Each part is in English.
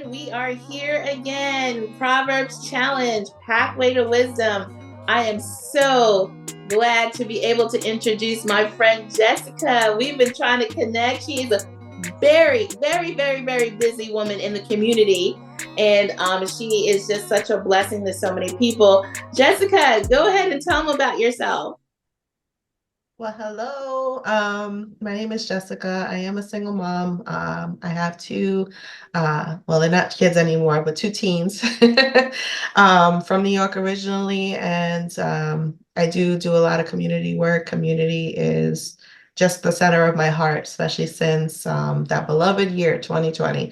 We are here again. Proverbs Challenge, Pathway to Wisdom. I am so glad to be able to introduce my friend Jessica. We've been trying to connect. She's a very busy woman in the community. And she is just such a blessing to so many people. Jessica, go ahead and tell them about yourself. Well, hello. My name is Jessica. I am a single mom. I have two, well, they're not kids anymore, but two teens from New York originally. And I do a lot of community work. Community is just the center of my heart, especially since that beloved year, 2020.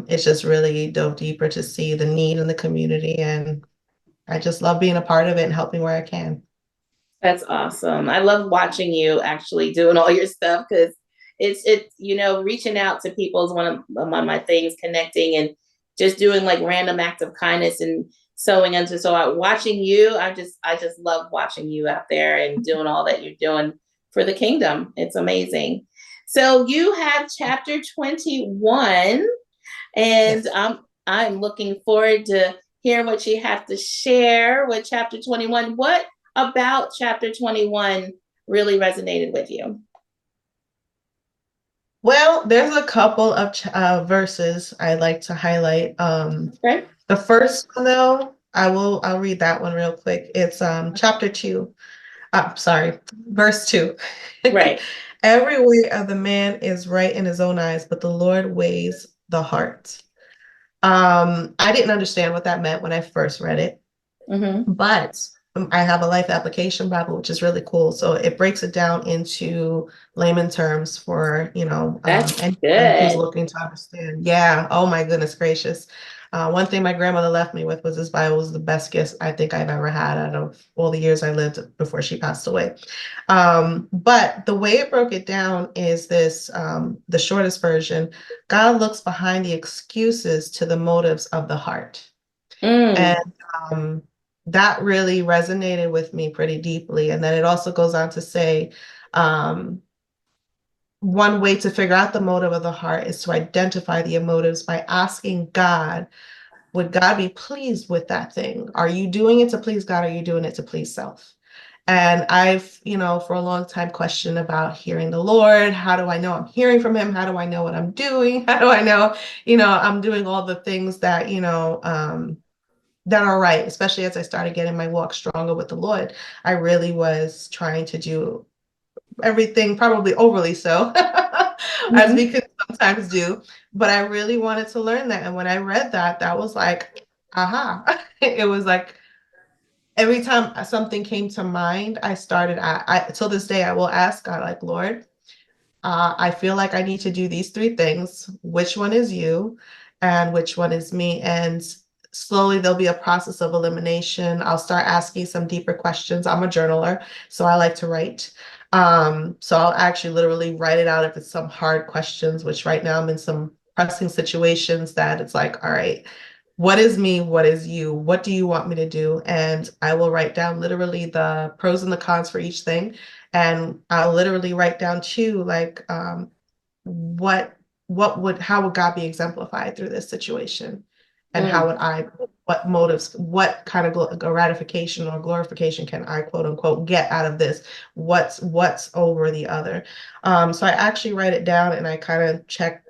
It's just really dove deeper to see the need in the community. And I just love being a part of it and helping where I can. That's awesome. I love watching you actually doing all your stuff because it's reaching out to people is one of my things, connecting and just doing like random acts of kindness and sewing into. Watching you, I just love watching you out there and doing all that you're doing for the kingdom. It's amazing. So you have chapter 21, and Yes. I'm looking forward to hearing what you have to share with chapter 21. What about chapter 21 really resonated with you? Well, there's a couple of verses I'd like to highlight. Right? The first one, though, I'll read that one real quick. It's chapter 2. Sorry, verse 2. Right. Every way of the man is right in his own eyes, but the Lord weighs the heart. I didn't understand what that meant when I first read it. Mm-hmm. But I have a life application Bible, which is really cool. So it breaks it down into layman terms for, That's anyone who's good. looking to understand. Yeah. Oh my goodness gracious. One thing my grandmother left me with was this Bible was the best gift I think I've ever had out of all the years I lived before she passed away. But the way it broke it down is this, the shortest version. God looks behind the excuses to the motives of the heart. Mm, And um, that really resonated with me pretty deeply. And then it also goes on to say, um, one way to figure out the motive of the heart is to identify the motives by asking God, would God be pleased with that thing? Are you doing it to please God? Or are you doing it to please self? And I've, for a long time questioned about hearing the Lord. How do I know I'm hearing from him? How do I know what I'm doing? How do I know, I'm doing all the things that are right, especially as I started getting my walk stronger with the Lord. I really was trying to do everything, probably overly so, as mm-hmm. we could sometimes do. But I really wanted to learn that. And when I read that, that was like, aha. It was like every time something came to mind, I till this day, I will ask God, like, Lord, I feel like I need to do these three things. Which one is you and which one is me? And slowly there'll be a process of elimination. I'll start asking some deeper questions. I'm a journaler, so I like to write. So I'll actually literally write it out if it's some hard questions, which right now I'm in some pressing situations that it's like, all right, what is me? What is you? What do you want me to do? And I will write down literally the pros and the cons for each thing. And I'll literally write down too, like, what how would God be exemplified through this situation? And how Mm, would what motives, what kind of gratification or glorification can I quote unquote get out of this? What's over the other? So I actually write it down and I kind of check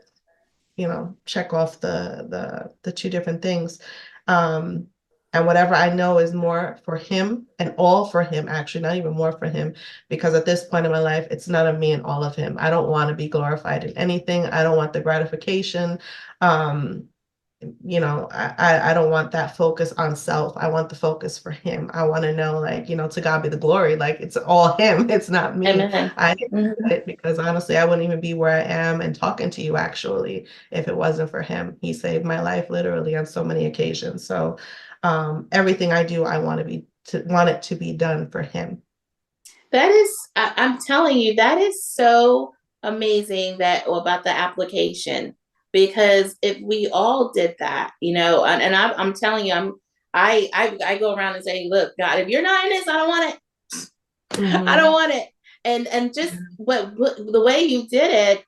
off the two different things. Um, and whatever I know is more for him and all for him, actually, not even more for him, because at this point in my life, it's none of me and all of him. I don't want to be glorified in anything. I don't want the gratification. Um, I don't want that focus on self. I want the focus for him. I want to know, like, to God be the glory. Like, it's all him. It's not me. amen. I did Mhm. it because honestly, I wouldn't even be where I am and talking to you actually if it wasn't for him. He saved my life literally on so many occasions. So everything I do, I want it to be done for him. I'm telling you, that is so amazing that about the application. Because if we all did that, I'm telling you, I go around and say, look, God, if you're not in this, I don't want it. I don't Hmm. want it. And just what the way you did it,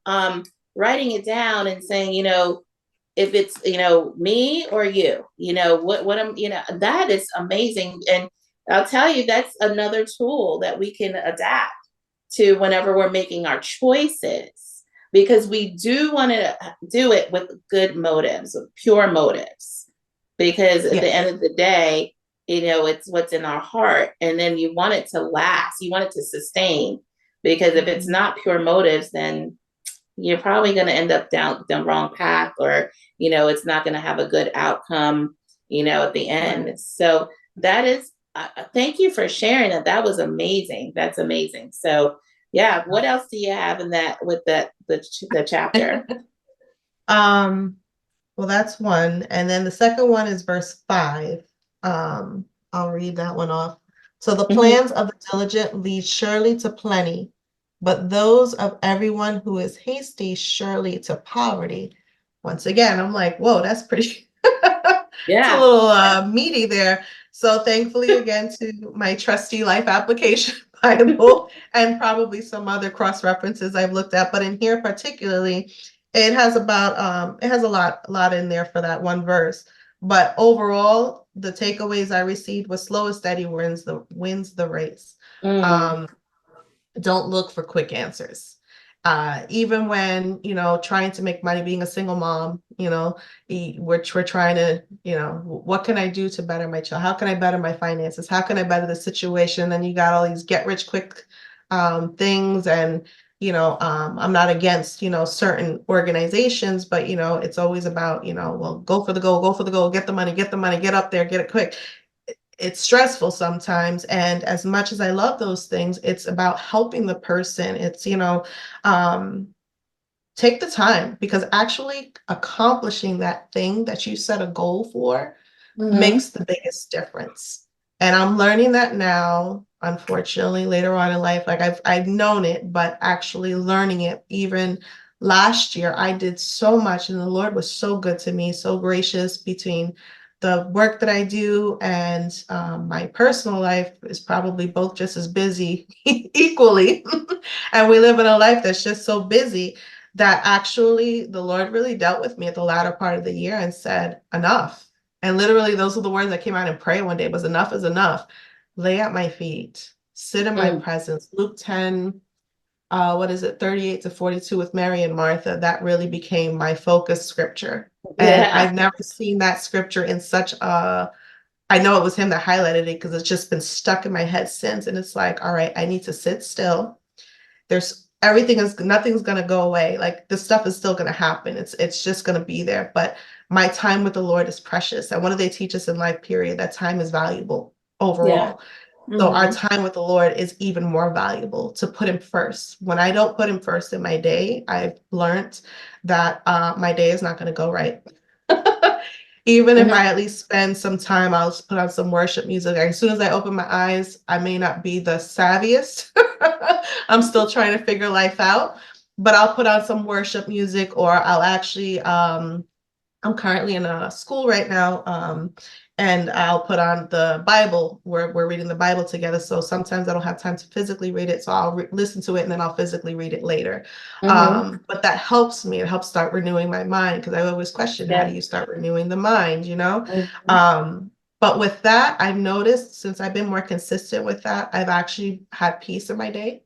writing it down and saying, if it's, me or you, what I'm, that is amazing. And I'll tell you, that's another tool that we can adapt to whenever we're making our choices, because we do want to do it with good motives, with pure motives, because at the end Yes. of the day, it's what's in our heart, and then you want it to last, you want it to sustain, because if it's Mhm. not pure motives, then you're probably going to end up down the wrong path, or it's not going to have a good outcome at the Right. end. So that is, thank you for sharing that. That was amazing. That's amazing. So yeah, what else do you have in that, with the chapter? Um, well, that's one. And then the second one is verse 5. I'll read that one off. So the Mm-hmm. plans of the diligent lead surely to plenty, but those of everyone who is hasty surely to poverty. Once again, I'm like, whoa, that's pretty, it's a Yeah. little meaty there. So thankfully, again, to my trusty life application Bible and probably some other cross references I've looked at, but in here particularly, it has a lot in there for that one verse. But overall, the takeaways I received was slow and steady wins the race. Mm, Um, don't look for quick answers. Even when, trying to make money, being a single mom, we're trying to, what can I do to better my child? How can I better my finances? How can I better the situation? Then you got all these get rich quick things. And, I'm not against, certain organizations, but, it's always about, well, go for the goal, go for the goal, get the money, get up there, get it quick. It's stressful sometimes, and as much as I love those things, it's about helping the person. It's, um take the time, because actually accomplishing that thing that you set a goal for mm-hmm. makes the biggest difference. And I'm learning that now, unfortunately, later on in life. Like I've known it, but actually learning it. Even last year, I did so much, and the Lord was so good to me, so gracious. Between the work that I do and my personal life is probably both just as busy equally. And we live in a life that's just so busy that actually the Lord really dealt with me at the latter part of the year and said, enough. And literally, those are the words that came out in prayer one day, was enough is enough. Lay at my feet, sit in my Mm, presence. Luke 10, what is it, 38 to 42 with Mary and Martha, that really became my focus scripture. And yeah. I've never seen that scripture in such a, I know it was him that highlighted it because it's just been stuck in my head since. And it's like, all right, I need to sit still. There's nothing's gonna go away. Like this stuff is still gonna happen. It's just gonna be there. But my time with the Lord is precious. And what do they teach us in life, period? That time is valuable Yeah. overall. So our Mm-hmm. time with the Lord is even more valuable, to put him first. When I don't put him first in my day, I've learned that my day is not going to go right. Even if Mm-hmm. I at least spend some time, I'll just put on some worship music. As soon as I open my eyes, I may not be the savviest. I'm still trying to figure life out, but I'll put on some worship music, or I'll actually I'm currently in a school right now, and I'll put on the Bible. We're reading the Bible together. So sometimes I don't have time to physically read it, so I'll listen to it and then I'll physically read it later. Mm-hmm. But that helps me. It helps start renewing my mind, because I always question, how do Yeah. you start renewing the mind? Mm-hmm. Um, but with that, I've noticed, since I've been more consistent with that, I've actually had peace in my day.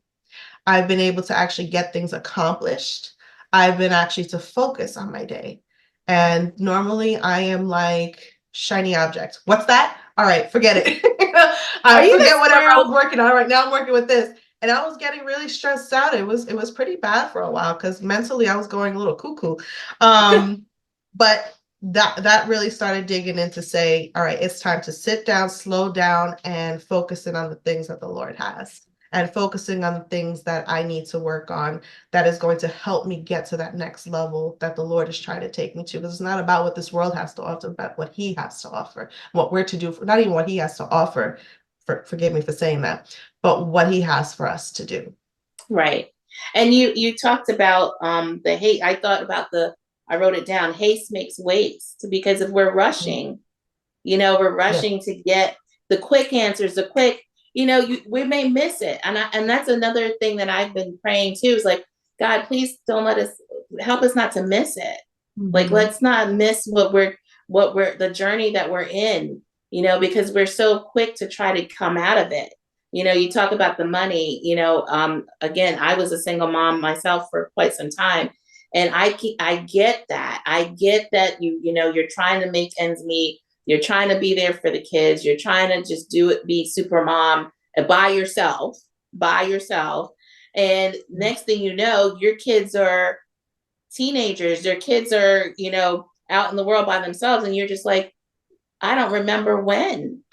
I've been able to actually get things accomplished. I've been actually to focus on my day. And normally I am like shiny object. What's that? All right, forget it. Are I you the forget whatever I was squirrel? working on. Right now I'm working with this. And I was getting really stressed out. It was pretty bad for a while, because mentally I was going a little cuckoo. But that really started digging in to say, all right, it's time to sit down, slow down, and focus in on the things that the Lord has, and focusing on the things that I need to work on, that is going to help me get to that next level that the Lord is trying to take me to. Because it's not about what this world has to offer, but what he has to offer, what we're to do, not even what he has to offer, forgive me for saying that, but what he has for us to do. Right. And you talked about the hate. I thought about I wrote it down. Haste makes waste, because if we're Mm. rushing, we're Yeah. rushing to get the quick answers, the quick, we may miss it. And that's another thing that I've been praying too, is like, God, please don't let us, help us not to miss it. Like, Mhm. let's not miss what we're the journey that we're in, because we're so quick to try to come out of it. You talk about the money, again, I was a single mom myself for quite some time. And I get that. I get that you're trying to make ends meet. You're trying to be there for the kids. You're trying to just do it, be super mom by yourself, by yourself. And next thing you know, your kids are teenagers, their kids are, out in the world by themselves. And you're just like, I don't remember when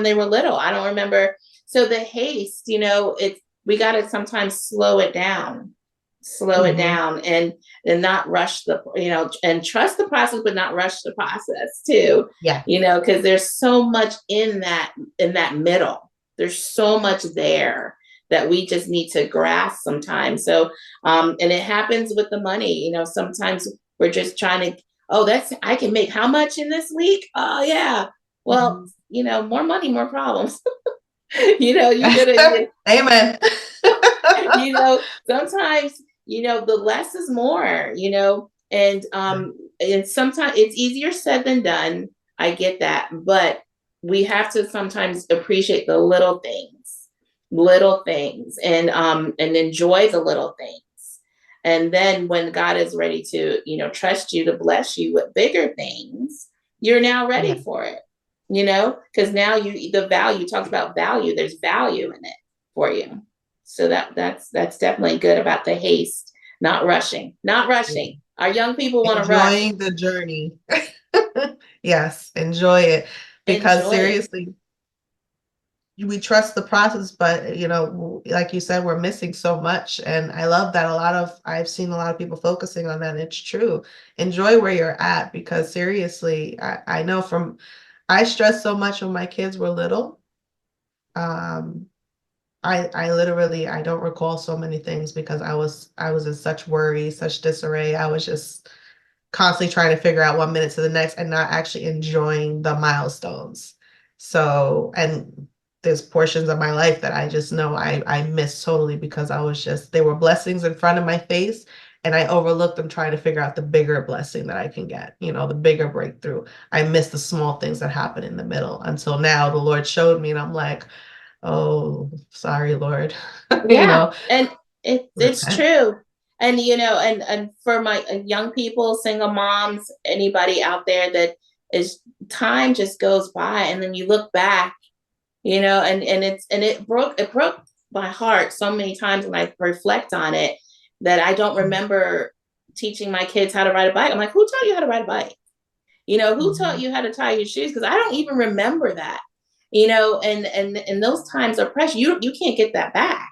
they were little. I don't remember. So the haste, we got to sometimes slow it Mhm. down and not rush and trust the process, but not rush the process too, Yeah. because there's so much in that middle. There's so much there that we just need to grasp sometimes. So, and it happens with the money, sometimes we're just trying to, oh, I can make how much in this week? Oh yeah. Well, Mhm. more money, more problems. You gotta, Amen. sometimes, the less is more, and sometimes it's easier said than done. I get that, but we have to sometimes appreciate the little things, and enjoy the little things. And then when God is ready to, trust you to bless you with bigger things, you're now ready Yeah. for it, because now the value, talks about value, there's value in it for you. So that's definitely good about the haste, not rushing. Our young people want to rush. Enjoying the journey. Yes, enjoy it. Because Enjoy it. seriously, we trust the process, but like you said, we're missing so much. And I love that I've seen a lot of people focusing on that. And it's true. Enjoy where you're at because seriously, I know I stressed so much when my kids were little. Um, I literally I don't recall so many things because I was in such worry, such disarray. I was just constantly trying to figure out 1 minute to the next and not actually enjoying the milestones. So, and there's portions of my life that I just know I missed totally because they were blessings in front of my face and I overlooked them trying to figure out the bigger blessing that I can get, the bigger breakthrough. I missed the small things that happen in the middle until now the Lord showed me and I'm like, oh, sorry, Lord. you Yeah, know, and it's repent. true. And and for my young people, single moms, anybody out there that is, time just goes by, and then you look back, and it broke my heart so many times when I reflect on it, that I don't remember teaching my kids how to ride a bike. I'm like, who taught you how to ride a bike? Who taught Mhm. you how to tie your shoes? Because I don't even remember that. And those times are precious. You can't get that back.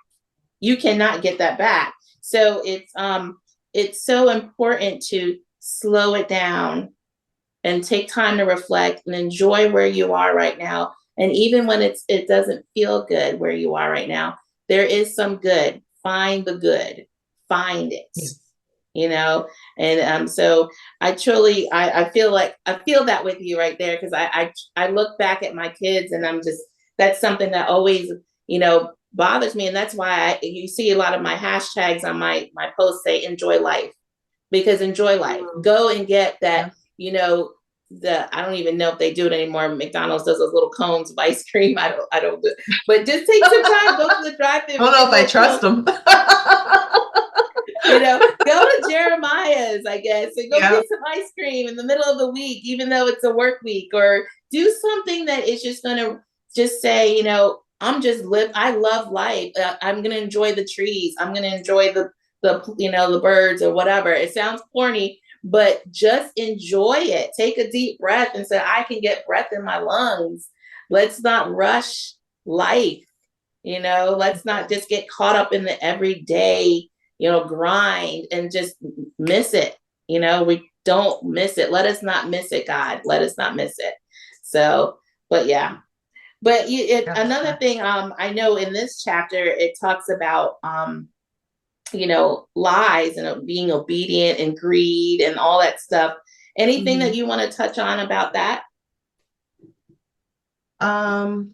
You cannot get that back. So it's so important to slow it down and take time to reflect and enjoy where you are right now. And even when it doesn't feel good where you are right now, there is some good. Find the good. Find it. Yes. You know, and so I feel like I feel that with you right there, because I look back at my kids and I'm just, that's something that always, bothers me. And that's why you see a lot of my hashtags on my posts say enjoy life, because enjoy life. Mm. Go and get that, Yeah. I don't even know if they do it anymore. McDonald's does those little cones of ice cream. I don't do, but just take some time, go to the drive-thru I don't and know get a if I little trust cone. them. Go to Jeremiah's, I guess, and go Yeah. get some ice cream in the middle of the week, even though it's a work week, or do something that is just going to just say, I love life. I'm going to enjoy the trees. I'm going to enjoy the birds or whatever. It sounds corny, but just enjoy it. Take a deep breath and say, I can get breath in my lungs. Let's not rush life. Let's not just get caught up in the everyday, grind and just miss it. We don't miss it. Let us not miss it, God. Let us not miss it. So, but yeah. But That's another facts. thing, I know in this chapter, it talks about, lies and being obedient and greed and all that stuff. Anything that Mhm. you want to touch on about that? Um,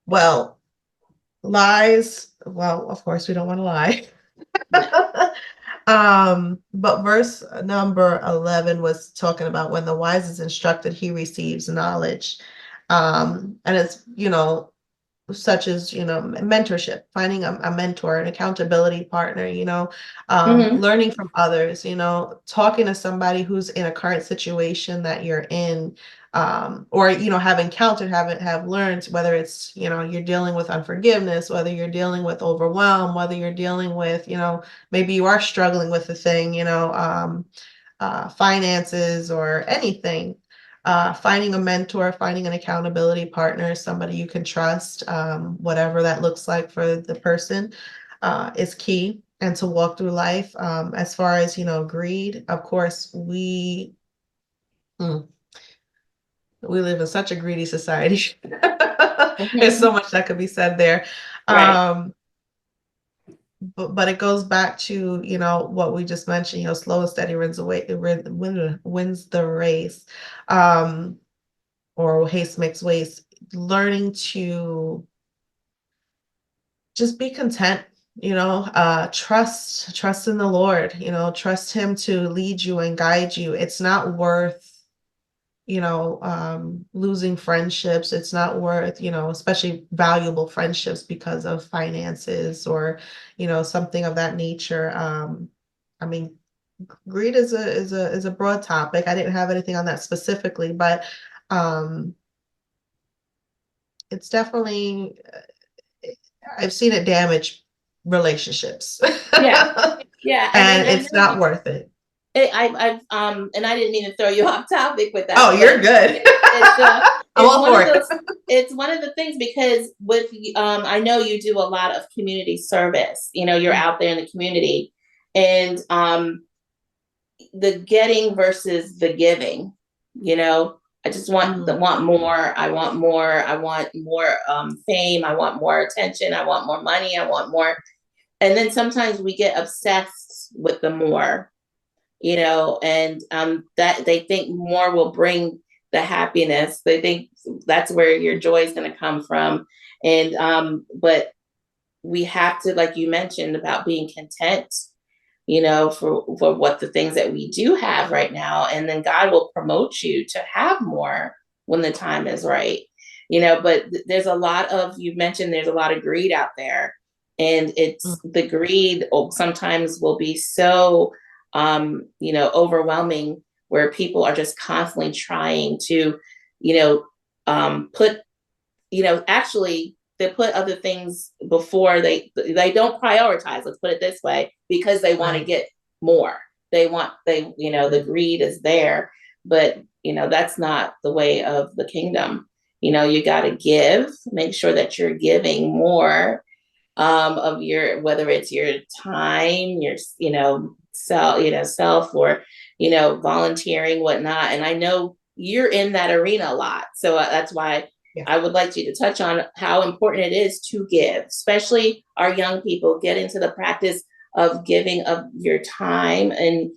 well, lies. Well, of course, we don't want to lie. But verse number 11 was talking about when the wise is instructed, he receives knowledge. And it's, such as, mentorship, finding a mentor, an accountability partner, Hmm. learning from others, talking to somebody who's in a current situation that you're in, or, have encountered, have learned, whether it's, you're dealing with unforgiveness, whether you're dealing with overwhelm, whether you're dealing with, maybe you are struggling with the thing, finances or anything. Finding a mentor, finding an accountability partner, somebody you can trust, whatever that looks like for the person, is key. And to walk through life, as far as, greed, of course, mm, we live in such a greedy society. There's so Hmm. much that could be said there. Right. Um, but it goes back to, what we just mentioned, slow and steady wins the race. Um, or haste makes waste, learning to just be content, trust in the Lord, trust him to lead you and guide you. It's not worth, losing friendships. It's not worth, especially valuable friendships because of finances or, something of that nature. I mean, greed is a broad topic. I didn't have anything on that specifically, but um it's definitely, I've seen it damage relationships. Yeah. Yeah. And And I it's know not worth it. I've and I didn't mean to throw you off topic with Oh, that, but you're good. it's I'm it's all one for of it. those. It's one of the things because with I know you do a lot of community service. You're out there in the community, and the getting versus the giving. I just Mm, want more. I want more. I want more fame. I want more attention. I want more money. I want more. And then sometimes we get obsessed with the more, and that they think more will bring the happiness. They think that's where your joy is going to come from. And but we have to, like you mentioned, about being content, for what the things that we do have right now. And then God will promote you to have more when the time is right. But there's a lot of, you mentioned there's a lot of greed out there. And mm, it's the greed sometimes will be so, overwhelming, where people are just constantly trying to, put, actually they put other things before they don't prioritize, let's put it this way, because they want to right. get more. The greed is there, but that's not the way of the kingdom. You got to give, make sure that you're giving more, of your, whether it's your time, your self, or volunteering, whatnot. And I know you're in that arena a lot, so that's why Yeah, I would like you to touch on how important it is to give, especially our young people get into the practice of giving of your time, and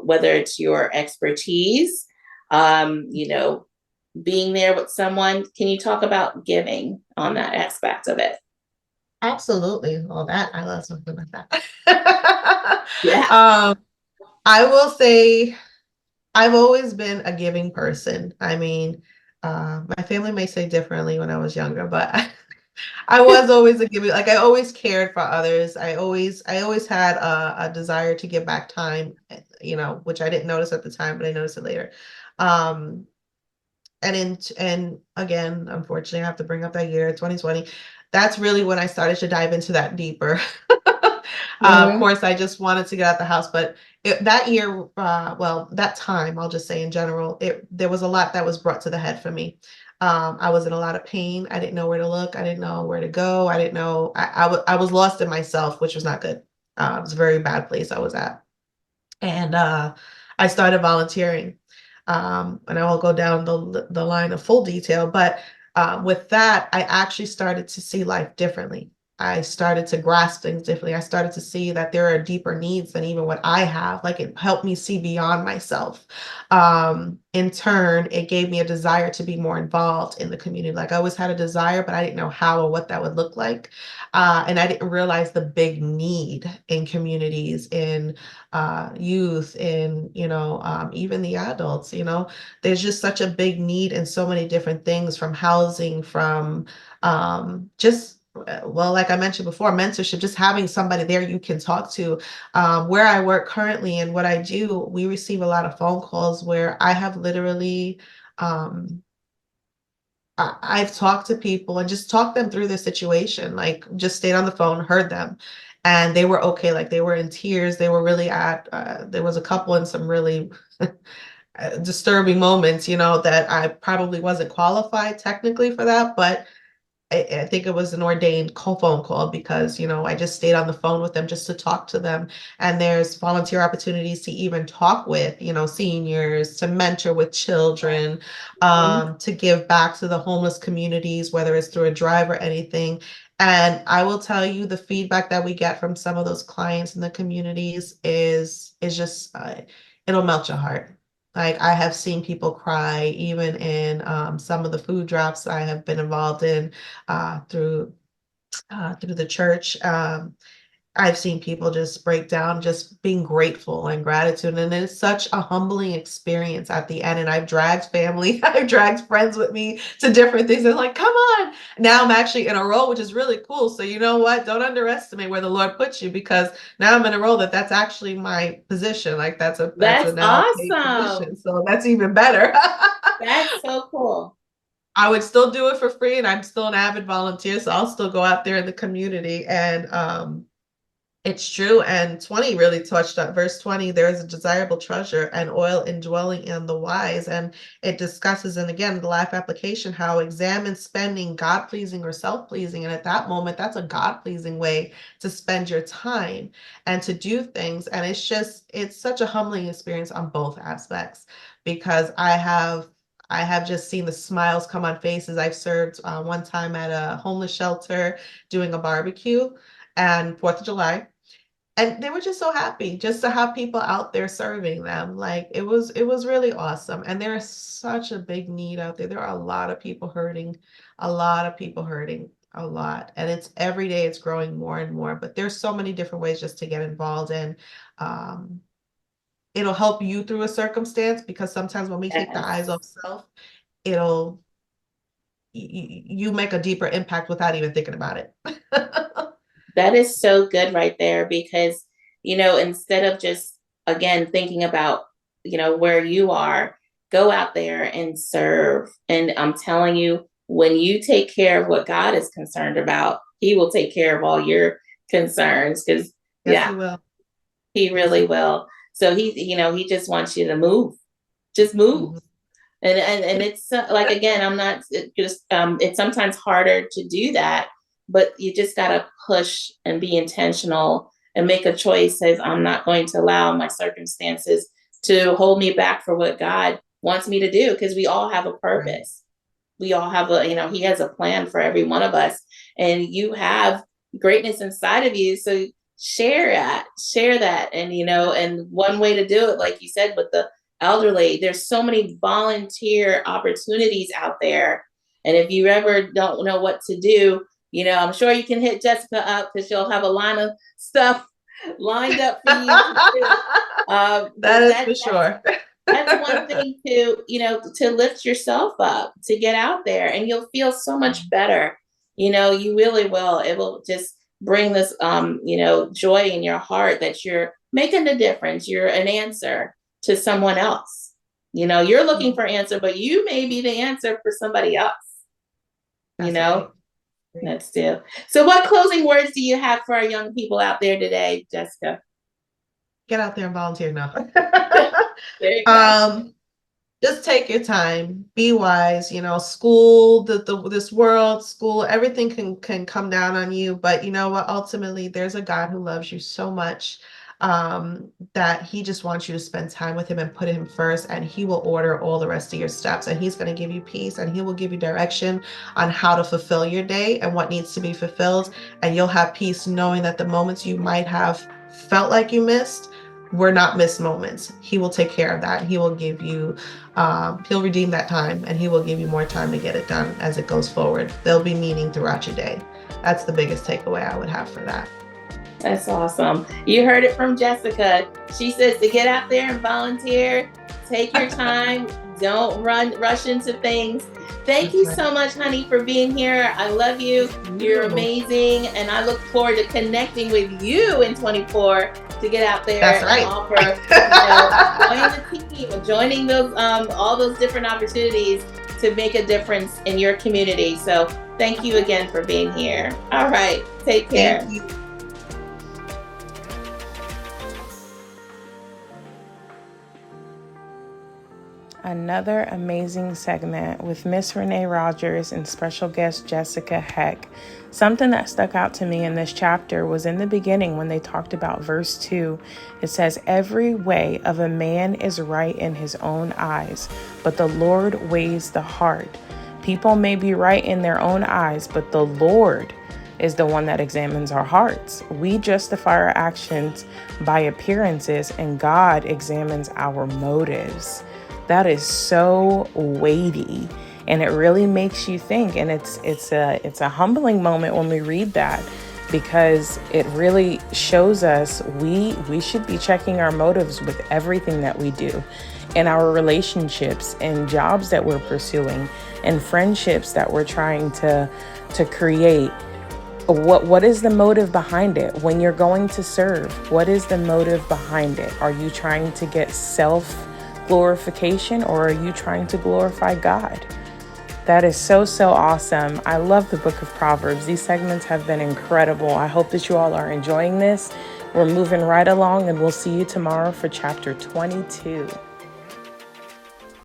whether it's your expertise, being there with someone. Can you talk about giving on that aspect of it? absolutely. Well, that I love something like that. Yeah. I will say I've always been a giving person. I mean, my family may say differently when I was younger, but I was always a giver. Like I always cared for others. I always had a desire to give back time, which I didn't notice at the time, but I noticed it later. Um, and again, unfortunately, I have to bring up that year, 2020. That's really when I started to dive into that deeper. Of Mm-hmm. course, I just wanted to get out the house, but that year, well, that time, I'll just say in general, there was a lot that was brought to the head for me. I was in a lot of pain. I didn't know where to look. I didn't know where to go. I didn't know. I was lost in myself, which was not good. It was a very bad place I was at. And I started volunteering. And I won't go down the line of full detail, but with that, I actually started to see life differently. I started to grasp things differently. I started to see that there are deeper needs than even what I have. Like it helped me see beyond myself. In turn, it gave me a desire to be more involved in the community. Like I always had a desire, but I didn't know how or what that would look like. And I didn't realize the big need in communities, in youth, in, even the adults, there's just such a big need in so many different things, from housing, from just well, like I mentioned before, mentorship, just having somebody there you can talk to. Where I work currently and what I do, we receive a lot of phone calls where I have literally, um, I've talked to people and just talked them through the situation, like just stayed on the phone, heard them, and they were okay. Like they were in tears. They were really there was a couple in some really disturbing moments, that I probably wasn't qualified technically for that, but I think it was an ordained phone call because, I just stayed on the phone with them just to talk to them. And there's volunteer opportunities to even talk with, seniors, to mentor with children, Mhm. to give back to the homeless communities, whether it's through a drive or anything. And I will tell you, the feedback that we get from some of those clients in the communities is just it'll melt your heart. Like I have seen people cry even in some of the food drops I have been involved in uh, through through the church. I've seen people just break down, just being grateful and gratitude, and it's such a humbling experience at the end. And I've dragged family, I've dragged friends with me to different things. They're like, "Come on!" Now I'm actually in a role, which is really cool. So you know what? Don't underestimate where the Lord puts you, because now I'm in a role that's actually my position. Like that's a That's now paid awesome. position. So that's even better. That's so cool. I would still do it for free, and I'm still an avid volunteer, so I'll still go out there in the community. And it's true. And 20 really touched on verse 20. There is a desirable treasure and oil indwelling in the wise. And it discusses, and again, the life application, how examine spending God pleasing or self pleasing. And at that moment, that's a God pleasing way to spend your time and to do things. And it's such a humbling experience on both aspects, because I have just seen the smiles come on faces. I've served one time at a homeless shelter doing a barbecue and 4th of July. And they were just so happy just to have people out there serving them. Like it was really awesome. And there is such a big need out there. There are a lot of people hurting, a lot of people hurting, a lot. And it's every day it's growing more and more. But there's so many different ways just to get involved in. Um, it'll help you through a circumstance, because sometimes when we take the eyes Yes. off self, it'll you make a deeper impact without even thinking about it. That is so good right there because, instead of just, again, thinking about, where you are, go out there and serve. And I'm telling you, when you take care of what God is concerned about, He will take care of all your concerns. Because, Yes, yeah, he will. He Yes, he really will. So He just wants you to move. Just move. will. And it's like, again, I'm not just it's sometimes harder to do that, but you just got to push and be intentional and make a choice. Says, I'm not going to allow my circumstances to hold me back for what God wants me to do, because we all have a Right. purpose. We all have He has a plan for every one of us, and you have greatness inside of you. So share that. And and one way to do it, like you said, with the elderly, there's so many volunteer opportunities out there. And if you ever don't know what to do, I'm sure you can hit Jessica up, because she'll have a line of stuff lined up for you to do. That But is that for sure. that's one thing to, to lift yourself up, to get out there, and you'll feel so much better. You really will. It will just bring this, joy in your heart that you're making a difference. You're an answer to someone else. You're looking for answer, but you may be the answer for somebody else, you That's know, right. Right. that's still. So what closing words do you have for our young people out there today, Jessica? Get out there and volunteer now. There you go. um, just take your time, be wise. School, this world, school, everything can come down on you, but you know what? Ultimately, there's a God who loves you so much. that he just wants you to spend time with him and put him first, and he will order all the rest of your steps, and he's going to give you peace, and he will give you direction on how to fulfill your day and what needs to be fulfilled. And you'll have peace knowing that the moments you might have felt like you missed were not missed moments. He will take care of that. He will give you, he'll redeem that time, and he will give you more time to get it done as it goes forward. There'll be meaning throughout your day. That's the biggest takeaway I would have for that. That's awesome. You heard it from Jessica. She says to get out there and volunteer, take your time, don't rush into things. Thank you so much, honey, for being here. I love you. You're amazing. And I look forward to connecting with you in 24 to get out there and offer, join the team, joining those all those different opportunities to make a difference in your community. So thank you again for being here. All right. Take care. Thank you. Another amazing segment with Miss Renee Rogers and special guest Jessica Heck. Something that stuck out to me in this chapter was in the beginning when they talked about verse 2. It says, "Every way of a man is right in his own eyes, but the Lord weighs the heart." People may be right in their own eyes, but the Lord is the one that examines our hearts. We justify our actions by appearances, and God examines our motives. That is so weighty, and it really makes you think. And it's a humbling moment when we read that, because it really shows us we should be checking our motives with everything that we do, in our relationships and jobs that we're pursuing and friendships that we're trying to create. What is the motive behind it? When you're going to serve, what is the motive behind it? Are you trying to get self-glorification, or are you trying to glorify God? That is so awesome. I love the book of Proverbs. These segments have been incredible. I hope that you all are enjoying this. We're moving right along, and we'll see you tomorrow for chapter 22.